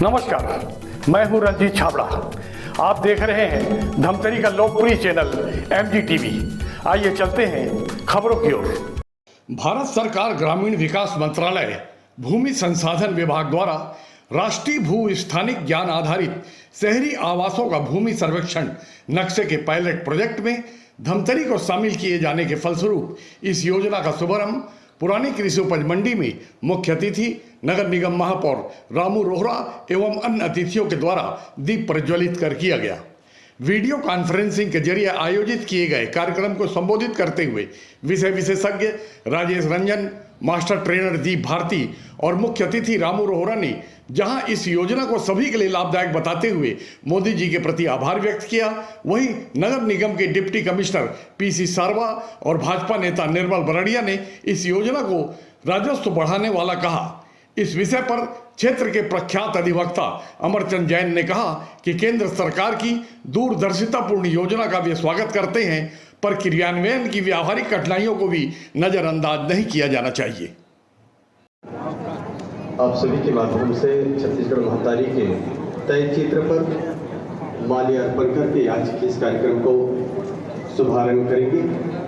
नमस्कार, मैं हूं रंजीत छाबड़ा। आप देख रहे हैं धमतरी का लोकप्रिय चैनल MGTV। आइए चलते हैं खबरों की ओर। भारत सरकार ग्रामीण विकास मंत्रालय भूमि संसाधन विभाग द्वारा राष्ट्रीय भू स्थानिक ज्ञान आधारित शहरी आवासों का भूमि सर्वेक्षण नक्शे के पायलट प्रोजेक्ट में धमतरी को शामिल किए जाने के फलस्वरूप इस योजना का शुभारंभ पुरानी कृषि उपज मंडी में मुख्य अतिथि नगर निगम महापौर रामू रोहरा एवं अन्य अतिथियों के द्वारा दीप प्रज्वलित कर किया गया। वीडियो कॉन्फ्रेंसिंग के जरिए आयोजित किए गए कार्यक्रम को संबोधित करते हुए विषय विशेषज्ञ राजेश रंजन, मास्टर ट्रेनर दीप भारती और मुख्य अतिथि रामू रोहरा ने जहां इस योजना को सभी के लिए लाभदायक बताते हुए मोदी जी के प्रति आभार व्यक्त किया, वहीं नगर निगम के डिप्टी कमिश्नर PC सारवा और भाजपा नेता निर्मल बरड़िया ने इस योजना को राजस्व बढ़ाने वाला कहा। इस विषय पर क्षेत्र के प्रख्यात अधिवक्ता अमरचंद जैन ने कहा कि केंद्र सरकार की दूरदर्शितापूर्ण योजना का वे स्वागत करते हैं, पर क्रियान्वयन की व्यावहारिक कठिनाइयों को भी नजरअंदाज नहीं किया जाना चाहिए। आप सभी के माध्यम से छत्तीसगढ़ महतारी के तय चित्र पर माल्यार्पण करके आज के इस कार्यक्रम को शुभारंभ करेंगे।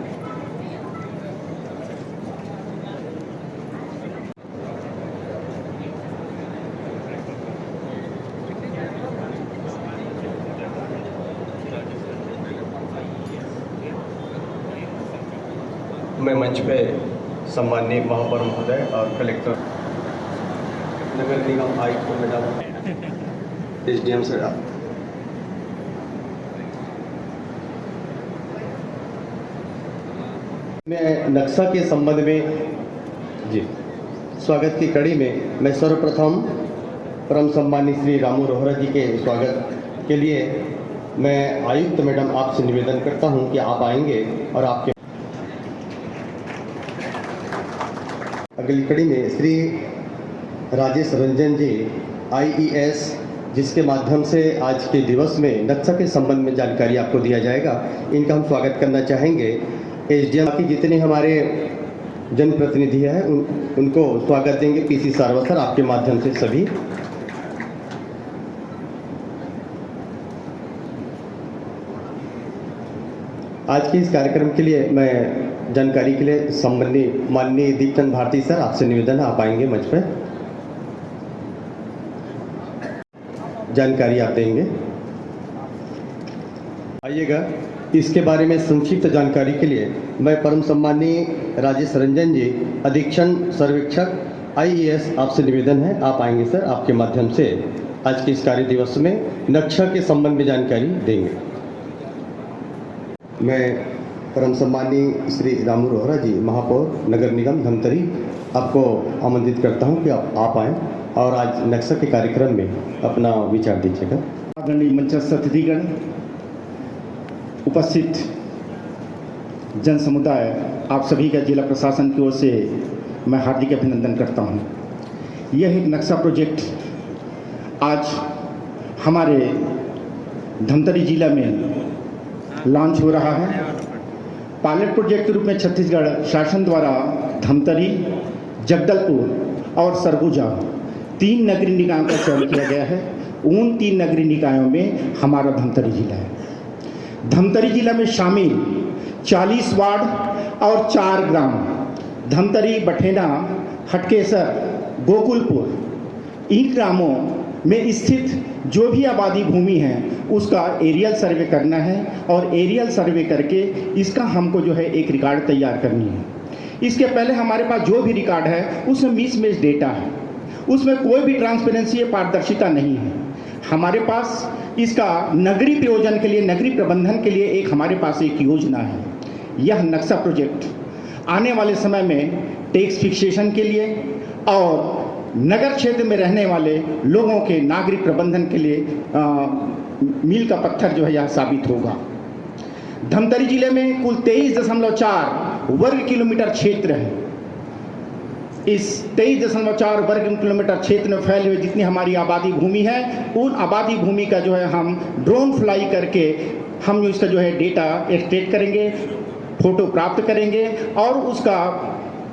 मैं मंच पे सम्माननीय महापौर महोदय और कलेक्टर नगर निगम आयुक्त मैडम SDM सर, मैं नक्शा के संबंध में जी स्वागत की कड़ी में मैं सर्वप्रथम परम सम्मानित श्री रामू रोहरा जी के स्वागत के लिए मैं आयुक्त मैडम आपसे निवेदन करता हूं कि आप आएंगे और आपके अगली कड़ी में श्री राजेश रंजन जी IES, जिसके माध्यम से आज के दिवस में नक्शा के संबंध में जानकारी आपको दिया जाएगा, इनका हम स्वागत करना चाहेंगे। SDM की जितने हमारे जनप्रतिनिधि हैं उनको स्वागत देंगे। PC सारवा सर, आपके माध्यम से सभी। आज के इस कार्यक्रम के लिए मैं जानकारी के लिए संबंधी माननीय दीपचंद भारती सर, आपसे निवेदन है आप आएंगे मंच पर, जानकारी आप देंगे। आइएगा। इसके बारे में संक्षिप्त जानकारी के लिए मैं परम सम्मानीय राजेश रंजन जी, अधीक्षण सर्वेक्षक IES, आपसे निवेदन है आप आएंगे सर, आपके माध्यम से आज के इस कार्य दिवस में नक्शा के संबंध में जानकारी देंगे। मैं परम सम्मानीय श्री रामू रोहरा जी, महापौर नगर निगम धमतरी, आपको आमंत्रित करता हूं कि आप आएँ और आज नक्शा के कार्यक्रम में अपना विचार दीजिएगा। आदरणीय मंचस्थ अतिथिगण, उपस्थित जन समुदाय, आप सभी का जिला प्रशासन की ओर से मैं हार्दिक अभिनंदन करता हूं। यह एक नक्शा प्रोजेक्ट आज हमारे धमतरी जिला में लॉन्च हो रहा है। पायलट प्रोजेक्ट के रूप में छत्तीसगढ़ शासन द्वारा धमतरी, जगदलपुर और सरगुजा 3 नगरीय निकायों का चयन किया गया है। उन 3 नगरीय निकायों में हमारा धमतरी जिला है। धमतरी जिला में शामिल 40 वार्ड और 4 ग्राम धमतरी, बठेना, हटकेसर, गोकुलपुर, इन ग्रामों में स्थित जो भी आबादी भूमि है उसका एरियल सर्वे करना है और एरियल सर्वे करके इसका हमको जो है एक रिकॉर्ड तैयार करनी है। इसके पहले हमारे पास जो भी रिकॉर्ड है उसमें मिसमैच डेटा है, उसमें कोई भी ट्रांसपेरेंसी या पारदर्शिता नहीं है। हमारे पास इसका नगरीय प्रयोजन के लिए, नगरीय प्रबंधन के लिए एक हमारे पास एक योजना है। यह नक्शा प्रोजेक्ट आने वाले समय में टैक्स फिक्सेशन के लिए और नगर क्षेत्र में रहने वाले लोगों के नागरिक प्रबंधन के लिए मील का पत्थर जो है यह साबित होगा। धमतरी जिले में कुल 23.4 वर्ग किलोमीटर क्षेत्र है। इस 23.4 वर्ग किलोमीटर क्षेत्र में फैले हुए जितनी हमारी आबादी भूमि है, उन आबादी भूमि का जो है हम ड्रोन फ्लाई करके हम इसका जो है डेटा एक्सट्रैक्ट करेंगे, फोटो प्राप्त करेंगे और उसका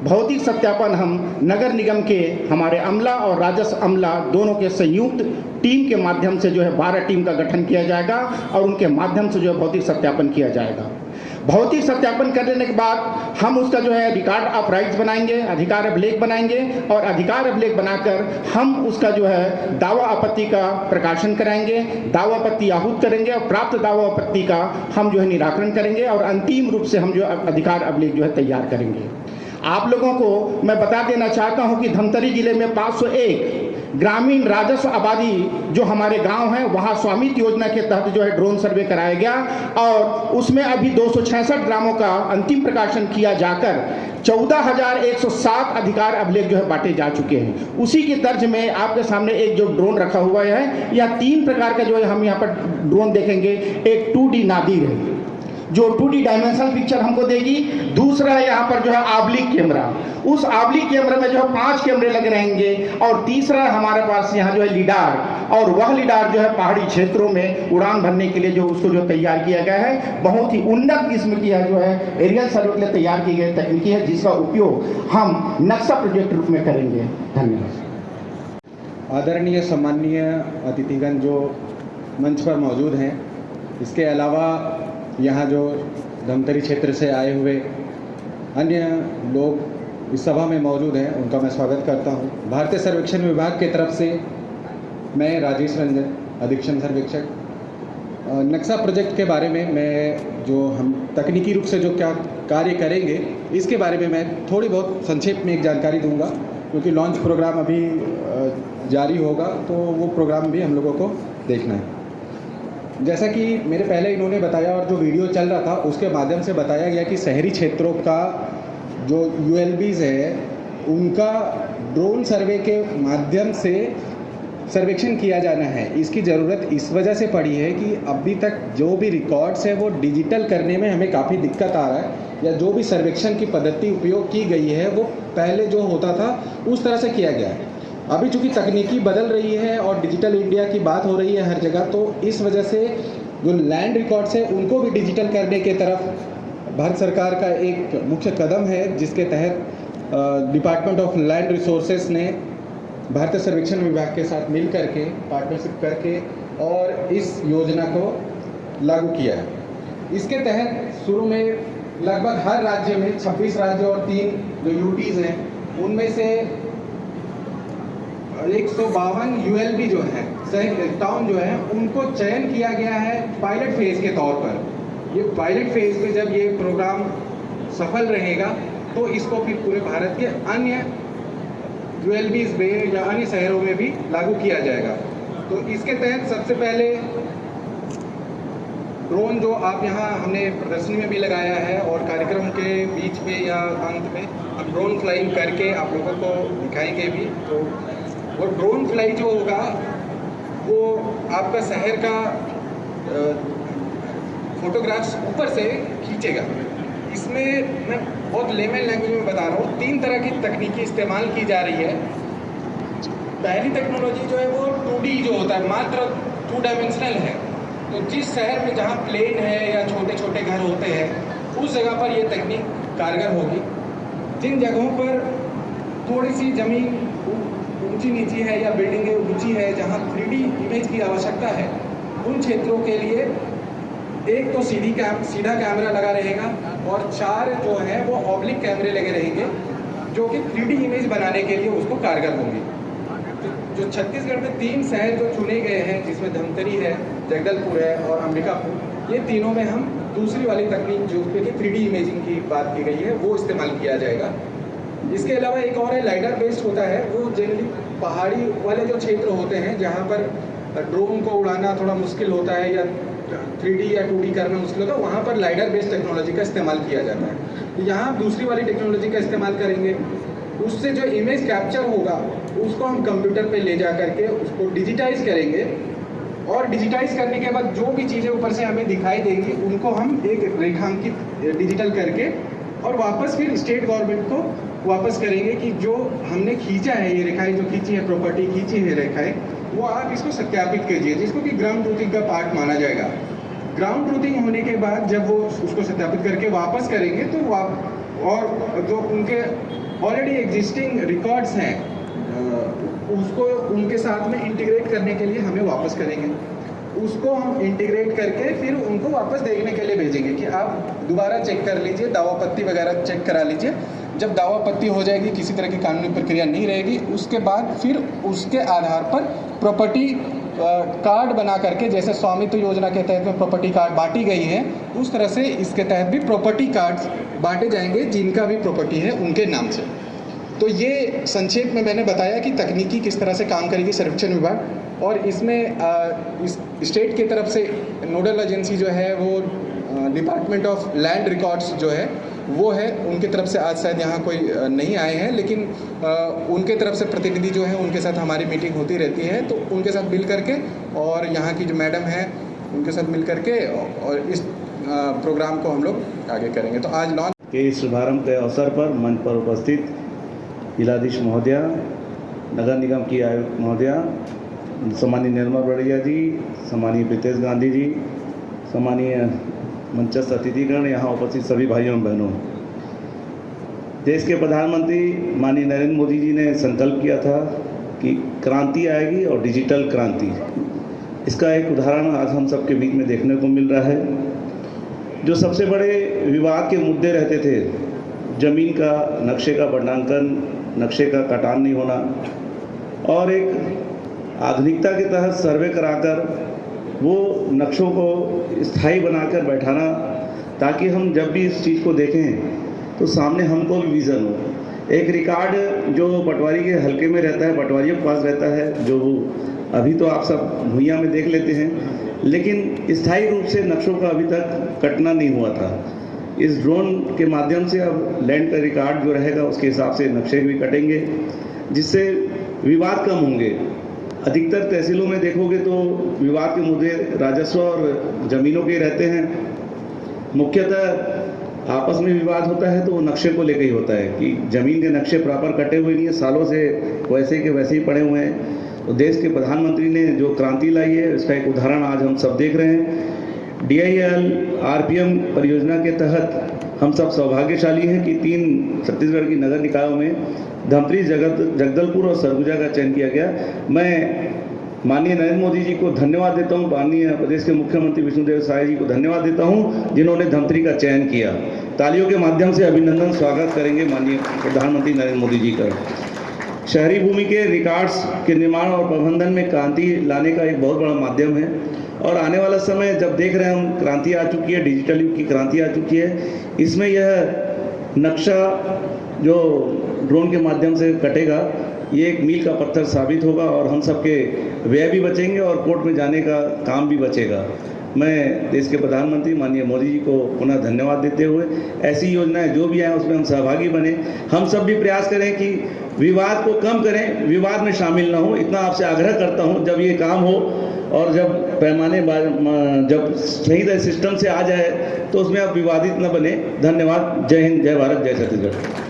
भौतिक सत्यापन हम नगर निगम के हमारे अमला और राजस्व अमला दोनों के संयुक्त टीम के माध्यम से जो है 12 टीम का गठन किया जाएगा और उनके माध्यम से जो है भौतिक सत्यापन किया जाएगा। भौतिक सत्यापन करने के बाद हम उसका जो है रिकॉर्ड ऑफ राइट्स बनाएंगे, अधिकार अभिलेख बनाएंगे और अधिकार अभिलेख बनाकर हम उसका जो है दावा आपत्ति का प्रकाशन कराएंगे, दावा आपत्ति आहूत करेंगे और प्राप्त दावा आपत्ति का हम जो है निराकरण करेंगे और अंतिम रूप से हम जो अधिकार अभिलेख जो है तैयार करेंगे। आप लोगों को मैं बता देना चाहता हूं कि धमतरी जिले में 501 ग्रामीण राजस्व आबादी जो हमारे गांव हैं वहां स्वामित्व योजना के तहत जो है ड्रोन सर्वे कराया गया और उसमें अभी 266 ग्रामों का अंतिम प्रकाशन किया जाकर 14,107 अधिकार अभिलेख जो है बांटे जा चुके हैं। उसी के तर्ज में आपके सामने एक जो ड्रोन रखा हुआ है, यह 3 प्रकार का जो है हम यहाँ पर ड्रोन देखेंगे। एक 2D नादिर है जो 2D डायमेंशनल पिक्चर हमको देगी। दूसरा है यहाँ पर जो है ऑब्लिक कैमरा, उस ऑब्लिक कैमरा में जो है 5 कैमरे लगे रहेंगे और तीसरा हमारे पास यहाँ जो है लीडार, और वह लीडार जो है पहाड़ी क्षेत्रों में उड़ान भरने के लिए जो उसको जो तैयार किया गया है, बहुत ही उन्नत किस्म की जो है एरियल सर्वे के लिए तैयार की गई तकनीकी है जिसका उपयोग हम नक्शा प्रोजेक्ट रूप में करेंगे। धन्यवाद। आदरणीय सम्माननीय अतिथिगण जो मंच पर मौजूद हैं, इसके अलावा यहाँ जो धमतरी क्षेत्र से आए हुए अन्य लोग इस सभा में मौजूद हैं, उनका मैं स्वागत करता हूँ। भारतीय सर्वेक्षण विभाग की तरफ से मैं राजेश रंजन, अधीक्षण सर्वेक्षक, नक्शा प्रोजेक्ट के बारे में मैं जो हम तकनीकी रूप से जो क्या कार्य करेंगे इसके बारे में मैं थोड़ी बहुत संक्षेप में एक जानकारी दूंगा, क्योंकि लॉन्च प्रोग्राम अभी जारी होगा तो वो प्रोग्राम भी हम लोगों को देखना है। जैसा कि मेरे पहले इन्होंने बताया और जो वीडियो चल रहा था उसके माध्यम से बताया गया कि शहरी क्षेत्रों का जो ULBs है उनका ड्रोन सर्वे के माध्यम से सर्वेक्षण किया जाना है। इसकी ज़रूरत इस वजह से पड़ी है कि अभी तक जो भी रिकॉर्ड्स है वो डिजिटल करने में हमें काफ़ी दिक्कत आ रहा है, या जो भी सर्वेक्षण की पद्धति उपयोग की गई है वो पहले जो होता था उस तरह से किया गया है। अभी चूँकि तकनीकी बदल रही है और डिजिटल इंडिया की बात हो रही है हर जगह, तो इस वजह से जो लैंड रिकॉर्ड्स है उनको भी डिजिटल करने के तरफ भारत सरकार का एक मुख्य कदम है, जिसके तहत डिपार्टमेंट ऑफ लैंड रिसोर्सेस ने भारतीय सर्वेक्षण विभाग के साथ मिल करके पार्टनरशिप करके और इस योजना को लागू किया है। इसके तहत शुरू में लगभग हर राज्य में 26 राज्य और 3 जो UTs हैं उनमें से 152 ULB जो है टाउन जो है उनको चयन किया गया है पायलट फेज के तौर पर। ये पायलट फेज में जब ये प्रोग्राम सफल रहेगा तो इसको फिर पूरे भारत के अन्य ULBs में या अन्य शहरों में भी लागू किया जाएगा। तो इसके तहत सबसे पहले ड्रोन जो आप यहाँ हमने प्रदर्शनी में भी लगाया है और कार्यक्रम के बीच में या अंत में हम ड्रोन फ्लाइंग करके आप लोगों को दिखाएंगे भी। तो वो ड्रोन फ्लाई जो होगा वो आपका शहर का फोटोग्राफ्स ऊपर से खींचेगा। इसमें मैं बहुत लेमन लैंग्वेज में बता रहा हूँ, 3 तरह की तकनीकी इस्तेमाल की जा रही है। पहली टेक्नोलॉजी जो है वो 2D जो होता है, मात्र 2 डायमेंशनल है। तो जिस शहर में जहाँ प्लेन है या छोटे छोटे घर होते हैं उस जगह पर ये तकनीक कारगर होगी। जिन जगहों पर थोड़ी सी ज़मीन ऊंची नीची है या बिल्डिंगें ऊंची है जहाँ 3D इमेज की आवश्यकता है, उन क्षेत्रों के लिए एक तो सीधा कैमरा लगा रहेगा और 4 जो है वो ऑब्लिक कैमरे लगे रहेंगे जो कि 3D इमेज बनाने के लिए उसको कारगर होंगे। जो छत्तीसगढ़ में 3 शहर जो चुने गए हैं, जिसमें धमतरी है, जगदलपुर है और अंबिकापुर, ये तीनों में हम दूसरी वाली तकनीक जो कि 3D इमेजिंग की बात की गई है वो इस्तेमाल किया जाएगा। इसके अलावा एक और है लाइडर बेस्ड होता है। वो जनरली पहाड़ी वाले जो क्षेत्र होते हैं जहाँ पर ड्रोन को उड़ाना थोड़ा मुश्किल होता है या 3D या 2D करना मुश्किल होता है, वहाँ पर लाइडर बेस्ड टेक्नोलॉजी का इस्तेमाल किया जाता है। यहाँ दूसरी वाली टेक्नोलॉजी का इस्तेमाल करेंगे, उससे जो इमेज कैप्चर होगा उसको हम कंप्यूटर पे ले जा करके उसको डिजिटाइज करेंगे और डिजिटाइज करने के बाद जो भी चीज़ें ऊपर से हमें दिखाई देंगी उनको हम एक रेखांकित डिजिटल करके और वापस फिर स्टेट गवर्नमेंट को वापस करेंगे कि जो हमने खींचा है, ये रेखाएं जो खींची है, प्रॉपर्टी खींची है रेखाएं, वो आप इसको सत्यापित कीजिए, जिसको कि ग्राउंड ट्रूथिंग का पार्ट माना जाएगा। ग्राउंड ट्रूथिंग होने के बाद जब वो उसको सत्यापित करके वापस करेंगे तो और जो उनके ऑलरेडी एग्जिस्टिंग रिकॉर्ड्स हैं उसको उनके साथ में इंटीग्रेट करने के लिए हमें वापस करेंगे। उसको हम इंटीग्रेट करके फिर उनको वापस देखने के लिए भेजेंगे कि आप दोबारा चेक कर लीजिए, दावापत्ती वगैरह चेक करा लीजिए। जब दावापत्ती हो जाएगी, किसी तरह की कानूनी प्रक्रिया नहीं रहेगी, उसके बाद फिर उसके आधार पर प्रॉपर्टी कार्ड बना करके, जैसे स्वामित्व योजना के तहत में प्रॉपर्टी कार्ड बांटी गई है, उस तरह से इसके तहत भी प्रॉपर्टी कार्ड्स बांटे जाएंगे जिनका भी प्रॉपर्टी है उनके नाम से। तो ये संक्षेप में मैंने बताया कि तकनीकी किस तरह से काम करेगी सर्वेक्षण विभाग, और इसमें इस स्टेट की तरफ से नोडल एजेंसी जो है वो डिपार्टमेंट ऑफ लैंड रिकॉर्ड्स जो है वो है, उनकी तरफ से आज शायद यहाँ कोई नहीं आए हैं, लेकिन उनके तरफ से प्रतिनिधि जो है उनके साथ हमारी मीटिंग होती रहती है, तो उनके साथ मिल करके और यहाँ की जो मैडम है उनके साथ मिल करके और इस प्रोग्राम को हम लोग आगे करेंगे। तो आज लॉन्च के इस शुभारंभ के अवसर पर मंच पर उपस्थित जिलाधीश महोदया, नगर निगम की आयुक्त महोदया, सम्मानीय निर्मल बड़िया जी, सम्मानीय प्रीतेश गांधी जी, सम्मानीय मंचस्थ अतिथिगण, यहाँ उपस्थित सभी भाइयों और बहनों, देश के प्रधानमंत्री माननीय नरेंद्र मोदी जी ने संकल्प किया था कि क्रांति आएगी और डिजिटल क्रांति। इसका एक उदाहरण आज हम सबके बीच में देखने को मिल रहा है। जो सबसे बड़े विवाद के मुद्दे रहते थे, जमीन का नक्शे का बंटांकन, नक्शे का कटान नहीं होना, और एक आधुनिकता के तहत सर्वे कराकर वो नक्शों को स्थायी बनाकर बैठाना, ताकि हम जब भी इस चीज़ को देखें तो सामने हमको भी विज़न हो। एक रिकॉर्ड जो पटवारी के हलके में रहता है, पटवारियों के पास रहता है, जो वो अभी तो आप सब भुइयाँ में देख लेते हैं, लेकिन स्थायी रूप से नक्शों का अभी तक कटना नहीं हुआ था। इस ड्रोन के माध्यम से अब लैंड का रिकॉर्ड जो रहेगा उसके हिसाब से नक्शे भी कटेंगे, जिससे विवाद कम होंगे। अधिकतर तहसीलों में देखोगे तो विवाद के मुद्दे राजस्व और ज़मीनों के रहते हैं। मुख्यतः आपस में विवाद होता है तो वो नक्शे को लेकर ही होता है कि ज़मीन के नक्शे प्रॉपर कटे हुए नहीं है, सालों से वैसे के वैसे ही पड़े हुए हैं। तो देश के प्रधानमंत्री ने जो क्रांति लाई है, उसका एक उदाहरण आज हम सब देख रहे हैं। DIL RPM परियोजना के तहत हम सब सौभाग्यशाली हैं कि 3 छत्तीसगढ़ की नगर निकायों में धमतरी, जगदलपुर और सरगुजा का चयन किया गया। मैं माननीय नरेंद्र मोदी जी को धन्यवाद देता हूं, माननीय प्रदेश के मुख्यमंत्री विष्णुदेव साय जी को धन्यवाद देता हूं, जिन्होंने धमतरी का चयन किया। तालियों के माध्यम से अभिनंदन स्वागत करेंगे माननीय प्रधानमंत्री नरेंद्र मोदी जी का। शहरी भूमि के रिकॉर्ड्स के निर्माण और प्रबंधन में क्रांति लाने का एक बहुत बड़ा माध्यम है, और आने वाला समय जब देख रहे हैं हम, क्रांति आ चुकी है, डिजिटल युग की क्रांति आ चुकी है। इसमें यह नक्शा जो ड्रोन के माध्यम से कटेगा, ये एक मील का पत्थर साबित होगा, और हम सबके व्यय भी बचेंगे और कोर्ट में जाने का काम भी बचेगा। मैं देश के प्रधानमंत्री माननीय मोदी जी को पुनः धन्यवाद देते हुए, ऐसी योजनाएं जो भी आए उसमें हम सहभागी बने। हम सब भी प्रयास करें कि विवाद को कम करें, विवाद में शामिल ना हो, इतना आपसे आग्रह करता हूं। जब ये काम हो और जब पैमाने जब सही तरह सिस्टम से आ जाए तो उसमें आप विवादित न बने। धन्यवाद। जय हिंद, जय भारत, जय छत्तीसगढ़।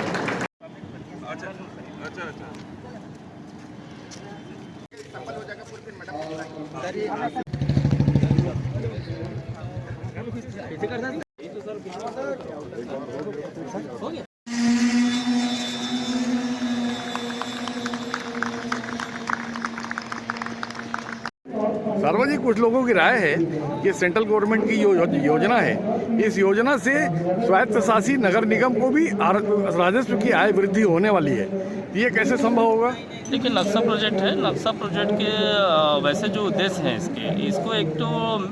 सार्वजनिक कुछ लोगों की राय है कि सेंट्रल गवर्नमेंट की योजना है, इस योजना से स्वायत्त शासी नगर निगम को भी राजस्व की आय वृद्धि होने वाली है। ये कैसे संभव होगा? देखिए, नक्शा प्रोजेक्ट है। नक्शा प्रोजेक्ट के वैसे जो उद्देश्य हैं इसको एक तो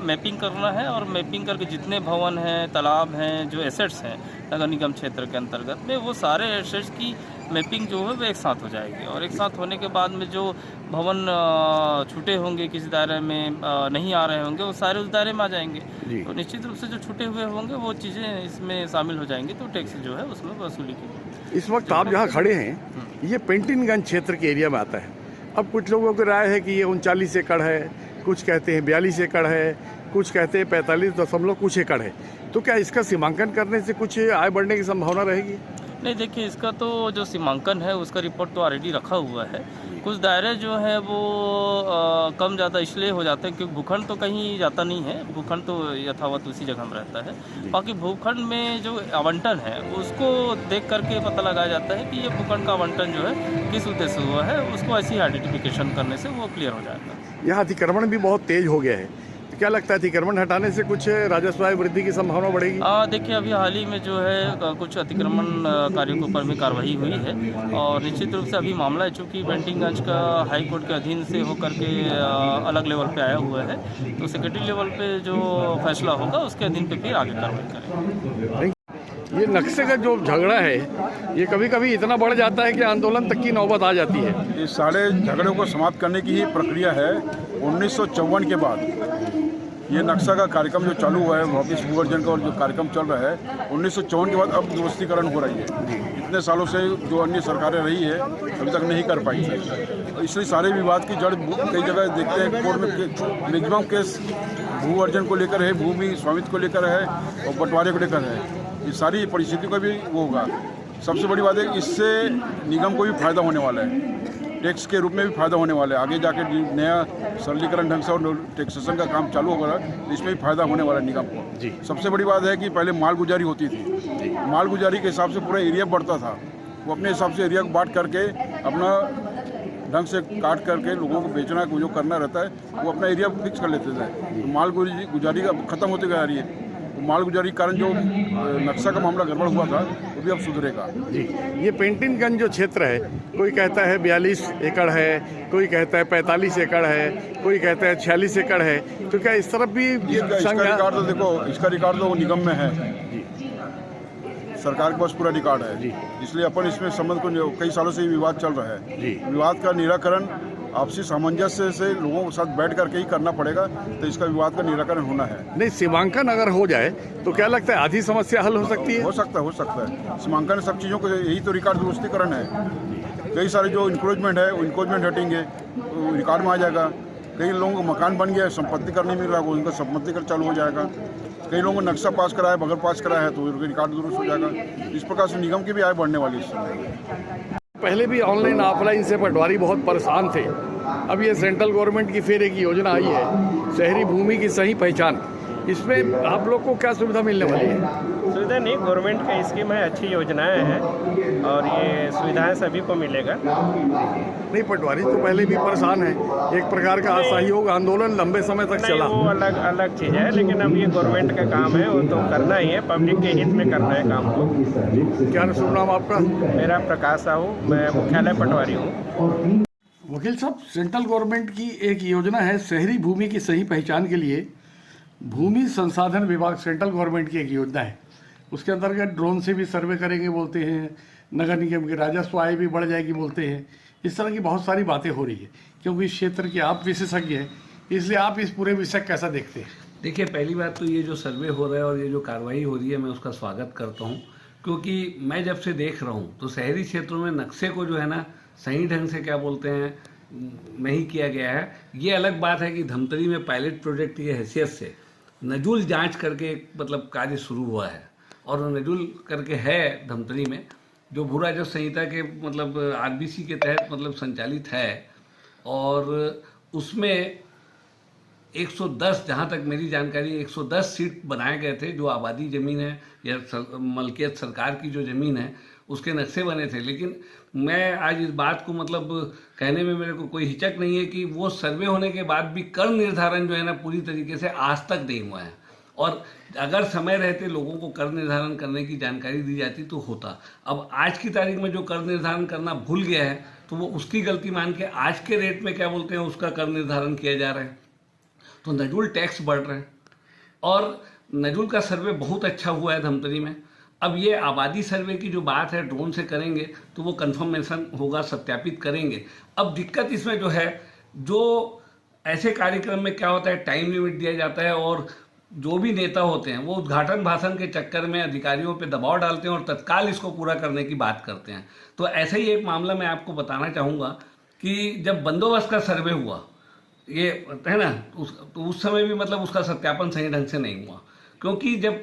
मैपिंग करना है, और मैपिंग करके जितने भवन हैं, तालाब हैं, जो एसेट्स हैं नगर निगम क्षेत्र के अंतर्गत में, वो सारे एसेट्स की मैपिंग जो है वो एक साथ हो जाएगी, और एक साथ होने के बाद में जो भवन छूटे होंगे, किसी दायरे में नहीं आ रहे होंगे, वो सारे उस दायरे में आ जाएंगे। तो निश्चित रूप से जो छूटे हुए होंगे वो चीज़ें इसमें शामिल हो जाएंगी, तो टैक्स जो है उसमें वसूली की। इस वक्त आप जहाँ खड़े हैं ये पेंटिनगंज क्षेत्र के एरिया में आता है। अब कुछ लोगों की राय है कि ये 39 एकड़ है, कुछ कहते हैं 42 एकड़ है, कुछ कहते हैं 45 दशमलव कुछ एकड़ है। तो क्या इसका सीमांकन करने से कुछ आय बढ़ने की संभावना रहेगी? नहीं देखिए, इसका तो जो सीमांकन है उसका रिपोर्ट तो ऑलरेडी रखा हुआ है। कुछ दायरे जो है वो कम ज़्यादा इसलिए हो जाते हैं क्योंकि भूखंड तो कहीं जाता नहीं है, भूखंड तो यथावत उसी जगह में रहता है। बाकी भूखंड में जो आवंटन है उसको देख करके पता लगाया जाता है कि ये भूखंड का आवंटन जो है किस उद्देश्य से हुआ है, उसको ऐसी आइडेंटिफिकेशन करने से वो क्लियर हो जाएगा। यहाँ अतिक्रमण भी बहुत तेज हो गया है, तो क्या लगता है अतिक्रमण हटाने से कुछ राजस्व आय वृद्धि की संभावना बढ़ेगी? देखिए, अभी हाल ही में जो है कुछ अतिक्रमण कार्यों के ऊपर भी कार्रवाई हुई है और निश्चित रूप से अभी मामला है चूँकि बेंटिंगगंज का हाई कोर्ट के अधीन से होकर के अलग लेवल पे आया हुआ है, तो सेक्रेटरी लेवल पे जो फैसला होगा उसके अधीन पे फिर आगे कार्रवाई करेंगे। ये नक्शे का जो झगड़ा है ये कभी कभी इतना बढ़ जाता है कि आंदोलन तक की नौबत आ जाती है। इस सारे झगड़ों को समाप्त करने की ही प्रक्रिया है। 1954 के बाद ये नक्शा का कार्यक्रम जो चालू हुआ है, वापिस भूअर्जन का और जो कार्यक्रम चल रहा है 1954 के बाद अब दुरुस्तीकरण हो रही है। इतने सालों से जो अन्य सरकारें रही है अभी तक नहीं कर पाई है, इसलिए सारे विवाद की जड़ कई जगह देखते हैं कोर्ट में मैक्सिमम केस भूअर्जन को लेकर है, भूमि स्वामित्व को लेकर है और बंटवारे को लेकर है। ये सारी परिस्थितियों का भी वो होगा। सबसे बड़ी बात है इससे निगम को भी फायदा होने वाला है, टैक्स के रूप में भी फायदा होने वाला है। आगे जाके नया सरलीकरण ढंग से और टैक्सेशन का काम चालू होगा, इसमें भी फायदा होने वाला है निगम को। जी। सबसे बड़ी बात है कि पहले माल गुजारी होती थी, माल गुजारी के हिसाब से पूरा एरिया बढ़ता था, वो अपने हिसाब से एरिया को बांट करके अपना ढंग से काट करके लोगों को बेचना जो करना रहता है वो अपना एरिया फिक्स कर लेते थे। तो माल गुजारी का खत्म होते जा रही है। माल गुजारी के कारण जो नक्शा का मामला गड़बड़ हुआ था वो भी अब सुधरेगा। जी, ये पेंटिंगगंज जो क्षेत्र है, कोई कहता है 42 एकड़ है, कोई कहता है 45 एकड़ है, कोई कहता है 46 एकड़ है, तो क्या इस तरफ भी इसका रिकॉर्ड तो देखो, इसका रिकॉर्ड तो निगम में है जी, सरकार के पास पूरा रिकॉर्ड है जी, इसलिए अपन इसमें संबंध को कई सालों से विवाद चल रहा है जी। विवाद का निराकरण आपसी सामंजस्य से लोगों के साथ बैठ करके ही करना पड़ेगा, तो इसका विवाद का निराकरण होना है। नहीं, सीमांकन अगर हो जाए तो क्या लगता है आधी समस्या हल हो सकती है? हो सकता है। सीमांकन सब चीज़ों को यही तो रिकॉर्ड दुरुस्तीकरण है। कई सारे जो इंक्रोचमेंट है वो इंक्रोचमेंट हटेंगे तो रिकॉर्ड में आ जाएगा। कई लोगों को मकान बन गया, संपत्ति कर नहीं मिल रहा, उनका संपत्ति कर चालू हो जाएगा। कई लोगों को नक्शा पास कराया, बगैर पास कराया है तो रिकॉर्ड दुरुस्त हो जाएगा। इस प्रकार से निगम की भी आय बढ़ने वाली है। पहले भी ऑनलाइन ऑफलाइन से पटवारी बहुत परेशान थे। अब ये सेंट्रल गवर्नमेंट की फिर एक योजना आई है, शहरी भूमि की सही पहचान। इसमें आप लोग को क्या सुविधा मिलने वाली है? सुविधा नहीं, गवर्नमेंट का स्कीम है, अच्छी योजनाएं हैं और ये सुविधाएं सभी को मिलेगा। नहीं, पटवारी तो पहले भी परेशान है, एक प्रकार का असहयोग आंदोलन लंबे समय तक चला। वो अलग चीज़ है, लेकिन अब ये गवर्नमेंट का काम है, वो तो करना ही है, पब्लिक के हित में करना है काम को। क्या शुभ नाम आपका? मेरा प्रकाश साहू, मैं मुख्यालय पटवारी हूँ। वकील साहब, सेंट्रल गवर्नमेंट की एक योजना है शहरी भूमि की सही पहचान के लिए। भूमि संसाधन विभाग सेंट्रल गवर्नमेंट की एक योजना है, उसके अंतर्गत ड्रोन से भी सर्वे करेंगे बोलते हैं, नगर निगम की राजस्व आय भी बढ़ जाएगी बोलते हैं। इस तरह की बहुत सारी बातें हो रही है, क्योंकि इस क्षेत्र के आप विशेषज्ञ हैं, इसलिए आप इस पूरे विषय कैसा देखते हैं? देखिए, पहली बात तो ये जो सर्वे हो रहा है और ये जो कार्रवाई हो रही है, मैं उसका स्वागत करता हूँ, क्योंकि मैं जब से देख रहा हूँ तो शहरी क्षेत्रों में नक्शे को जो है ना सही ढंग से क्या बोलते हैं नहीं किया गया है। ये अलग बात है कि धमतरी में पायलट प्रोजेक्ट की हैसियत से नजूल जांच करके मतलब कार्य शुरू हुआ है, और नजूल करके है धमतरी में, जो भू राजस्व संहिता के मतलब आरबीसी के तहत मतलब संचालित है, और उसमें 110, जहाँ तक मेरी जानकारी 110 सीट बनाए गए थे, जो आबादी ज़मीन है या मलकियत सरकार की जो ज़मीन है उसके नक्शे बने थे। लेकिन मैं आज इस बात को मतलब कहने में मेरे को कोई हिचक नहीं है कि वो सर्वे होने के बाद भी कर निर्धारण जो है ना पूरी तरीके से आज तक नहीं हुआ है, और अगर समय रहते लोगों को कर निर्धारण करने की जानकारी दी जाती तो होता। अब आज की तारीख में जो कर निर्धारण करना भूल गया है तो वो उसकी गलती मान के आज के रेट में क्या बोलते हैं उसका कर निर्धारण किया जा रहा है, तो नजूल टैक्स बढ़ रहे हैं। और नजूल का सर्वे बहुत अच्छा हुआ है धमतरी में। अब ये आबादी सर्वे की जो बात है ड्रोन से करेंगे तो वो कंफर्मेशन होगा, सत्यापित करेंगे। अब दिक्कत इसमें जो है, जो ऐसे कार्यक्रम में क्या होता है टाइम लिमिट दिया जाता है, और जो भी नेता होते हैं वो उद्घाटन भाषण के चक्कर में अधिकारियों पे दबाव डालते हैं और तत्काल इसको पूरा करने की बात करते हैं। तो ऐसा ही एक मामला मैं आपको बताना चाहूँगा कि जब बंदोबस्त का सर्वे हुआ ये है ना, तो उस समय भी मतलब उसका सत्यापन सही ढंग से नहीं हुआ, क्योंकि जब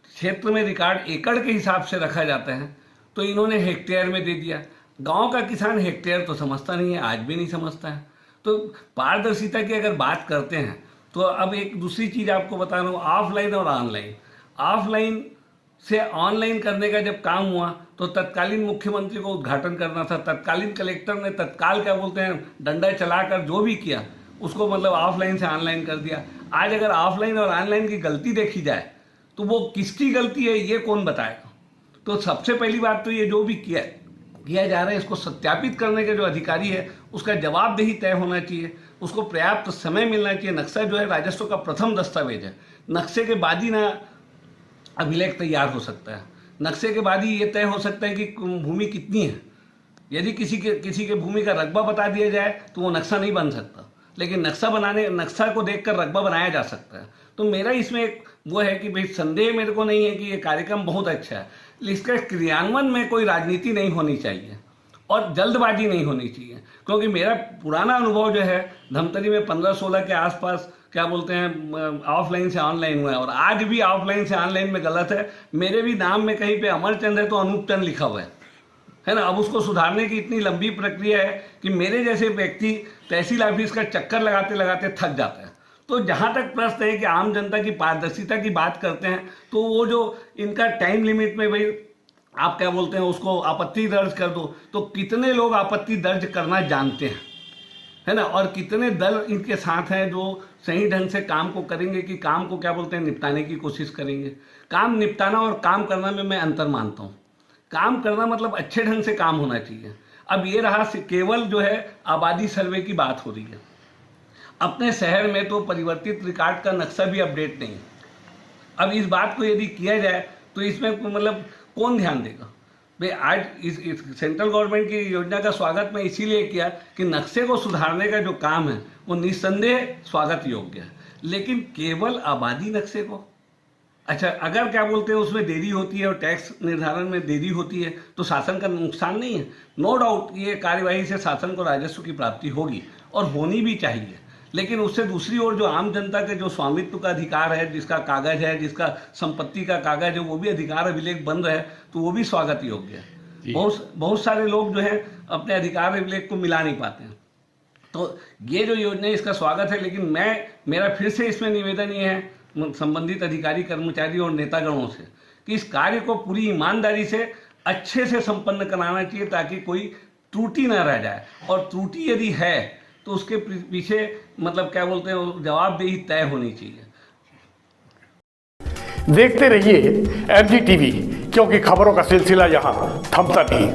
क्षेत्र में रिकॉर्ड एकड़ के हिसाब से रखा जाता है तो इन्होंने हेक्टेयर में दे दिया। गांव का किसान हेक्टेयर तो समझता नहीं है, आज भी नहीं समझता है। तो पारदर्शिता की अगर बात करते हैं तो अब एक दूसरी चीज़ आपको बता रहा हूँ, ऑफलाइन और ऑनलाइन। ऑफलाइन से ऑनलाइन करने का जब काम हुआ तो तत्कालीन मुख्यमंत्री को उद्घाटन करना था, तत्कालीन कलेक्टर ने तत्काल क्या बोलते हैं डंडा चलाकर जो भी किया उसको मतलब ऑफलाइन से ऑनलाइन कर दिया। आज अगर ऑफलाइन और ऑनलाइन की गलती देखी जाए तो वो किसकी गलती है ये कौन बताएगा? तो सबसे पहली बात तो ये जो भी किया जा रहा है इसको सत्यापित करने के जो अधिकारी है उसका जवाबदेही तय होना चाहिए, उसको पर्याप्त समय मिलना चाहिए। नक्शा जो है राजस्व का प्रथम दस्तावेज है, नक्शे के बाद ही ना अभिलेख तैयार हो सकता है, नक्शे के बाद ही ये तय हो सकता है कि भूमि कितनी है। यदि किसी के भूमि का रकबा बता दिया जाए तो वो नक्शा नहीं बन सकता, लेकिन नक्शा को देखकर रकबा बनाया जा सकता है। तो मेरा इसमें एक वो है कि भाई संदेह मेरे को नहीं है कि ये कार्यक्रम बहुत अच्छा है, इसका क्रियान्वयन में कोई राजनीति नहीं होनी चाहिए और जल्दबाजी नहीं होनी चाहिए। क्योंकि मेरा पुराना अनुभव जो है धमतरी में 15-16 के आसपास क्या बोलते हैं ऑफलाइन से ऑनलाइन हुआ है, और आज भी ऑफलाइन से ऑनलाइन में गलत है। मेरे भी नाम में कहीं पे अमरचंद है तो अनूप चंद लिखा हुआ है ना। अब उसको सुधारने की इतनी लंबी प्रक्रिया है कि मेरे जैसे व्यक्ति तहसील ऑफिस का चक्कर लगाते लगाते थक जाता है। तो जहाँ तक प्रश्न है कि आम जनता की पारदर्शिता की बात करते हैं तो वो जो इनका टाइम लिमिट में भाई आप क्या बोलते हैं उसको आपत्ति दर्ज कर दो, तो कितने लोग आपत्ति दर्ज करना जानते हैं, है ना, और कितने दल इनके साथ हैं जो सही ढंग से काम को करेंगे कि काम को क्या बोलते हैं निपटाने की कोशिश करेंगे। काम निपटाना और काम करना में मैं अंतर मानता हूँ। काम करना मतलब अच्छे ढंग से काम होना चाहिए। अब ये रहा केवल जो है आबादी सर्वे की बात हो रही है। अपने शहर में तो परिवर्तित रिकॉर्ड का नक्शा भी अपडेट नहीं है। अब इस बात को यदि किया जाए तो इसमें मतलब कौन ध्यान देगा भाई? आज इस सेंट्रल गवर्नमेंट की योजना का स्वागत मैं इसीलिए किया कि नक्शे को सुधारने का जो काम है वो निस्संदेह स्वागत योग्य है, लेकिन केवल आबादी नक्शे को अच्छा अगर क्या बोलते हैं उसमें देरी होती है और टैक्स निर्धारण में देरी होती है तो शासन का नुकसान नहीं है। नो डाउट ये कार्यवाही से शासन को राजस्व की प्राप्ति होगी और होनी भी चाहिए, लेकिन उससे दूसरी ओर जो आम जनता के जो स्वामित्व का अधिकार है, जिसका कागज है, जिसका संपत्ति का कागज है, वो भी अधिकार अभिलेख बन रहा है तो वो भी स्वागत योग्य है। बहुत सारे लोग जो है अपने अधिकार अभिलेख को मिला नहीं पाते हैं। तो ये जो योजना है इसका स्वागत है, लेकिन मेरा फिर से इसमें निवेदन ये है संबंधित अधिकारी कर्मचारी और नेतागणों से कि इस कार्य को पूरी ईमानदारी से अच्छे से संपन्न कराना चाहिए ताकि कोई त्रुटि न रह जाए, और त्रुटि यदि है तो उसके पीछे मतलब क्या बोलते हैं जवाबदेही तय होनी चाहिए। देखते रहिए MG TV, क्योंकि खबरों का सिलसिला यहाँ थमता नहीं।